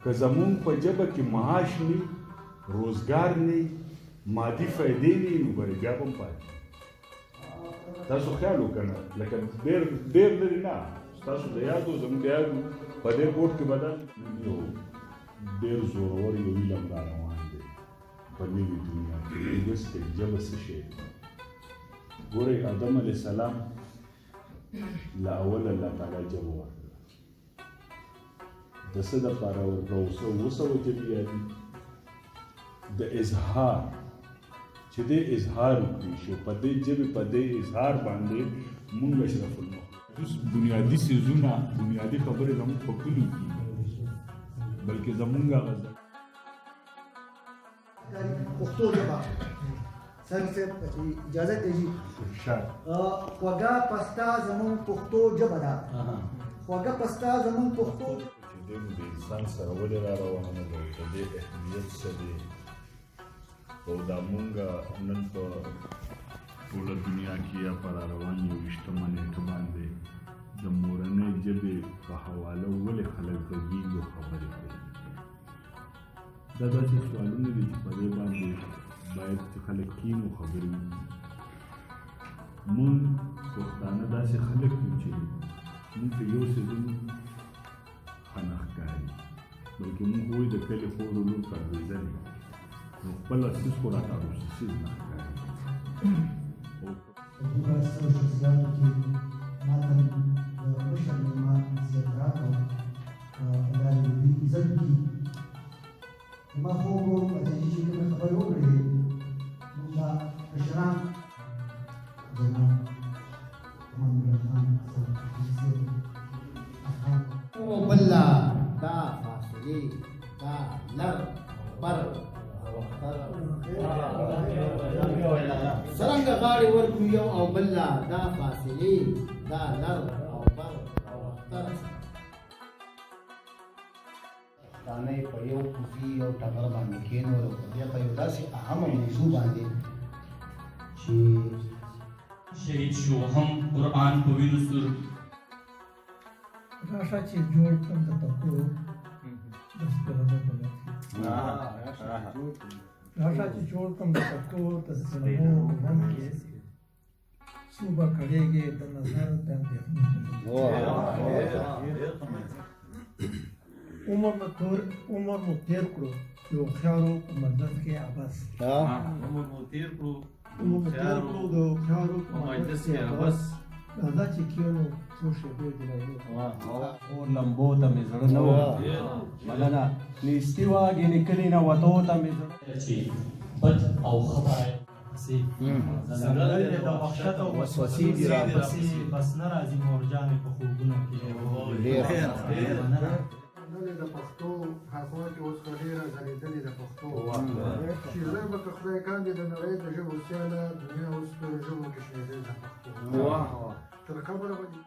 که زمونږ په ژبه کې معاش نه روزګار نه مادي فایدې نه نو ګورې بیا به هم پاتې تاسو خیال وکړه لکه ډېر لرې نه ستاسو د یادو زموږ د یادو په دې بورډ کې به دا یو ډېر زورور یو علم را روان دی په نوې دنیا کې لینګویسټیک ژبه څه شی ګورئ آدم علیه السلام له اوله الله تعالی ژبه ورکړه د څه دپاره ورکړه اوه سوه ژبې یادي د اظهار چې دې اظهار وکړي شو په دې ژبې په دې اظهار باندې مونږ اشرف المخلوق بنیادي څیزونه بنیادي خبرې زموږ په کلیو کې بلکې زمونږ هغه پښتو ژبه څنګه صاحب اجازه دیجیے خوږه پستا زمون پښتو ژبه ده خوږه پستا زمون پښتو چې د انسان سره ولې را روانه ده د دې اهمیت څه دی او دا مونږ نن په ټوله دنیا کې یا په را روان یوویشتمه نېټه باندې د مورنۍ ژبې په حواله ولې خلک غږېږي او خبرې کوي دا داسې سوالونه دي چې په دې باندې باید چې خلک کینو خبرې وکړي مونږ پښتانه داسې خلک یو چې مونږ ته یو څیزونه ښه نه ښکاري بلکې مونږ وایي د کلي خور لور پرویزه دی نو خپل څیز خو راته روسي څیز نه ښکاري په سره شخصیاتو کې ماته د مشر مېلمه زیات راکړه دا د دوی عزت کړي زما خوب و چې چې کومې خبرې وکړې موږ دا کشران جناب امان الله خان او بلا دا فاصلې دا لر بر څرنګه غاړې ورکړو یو او بله دا فاصلې دا لر او بر او اختر پښتانه یې په یو کوزي او ټغر باندې کېنولو بیا په یو داسې اهمه موضوع باندې چې شهید شو هم قرآن په وینو سور راشه چې جوړ کړم د تکو دستګرانو په لټه راشه چې جوړ کړم د تکو دستګرانو په لټه کې صوبه کړېږي د نظر د اندېښنو عمر مو تېر کړو د هوښیارو په مجلس کې عبس عمر مو تېر کړو د هوښیارو په مجلس کې عبس راځه چې کېنو څو شېبې دې اور لمبو ته مې زړه نه وه مننه نیستي واګې لیکلي نه وتو ته مې زړه چې بد او ښه باید ځنګل دې د وحشت او وسوسې دي راپسې بس نه راځي مورجانې په خوبونو کې د پښتو حافظه کې اوس ډېره ځلېدلې د پښتو چې زه به که خدای کاندې د نړۍ د ژبو سیاله دنیا اوس په ژبو کې شمېرل د پښتو تر خبره به دي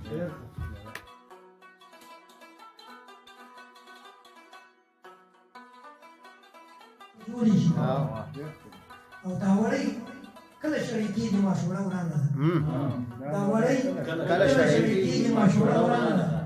ډېر جوړي او دا وړي کله شړې کېږي ماشوړه ورانه ده دا وړي کله شړې کېږي ماشوړه ورانه ده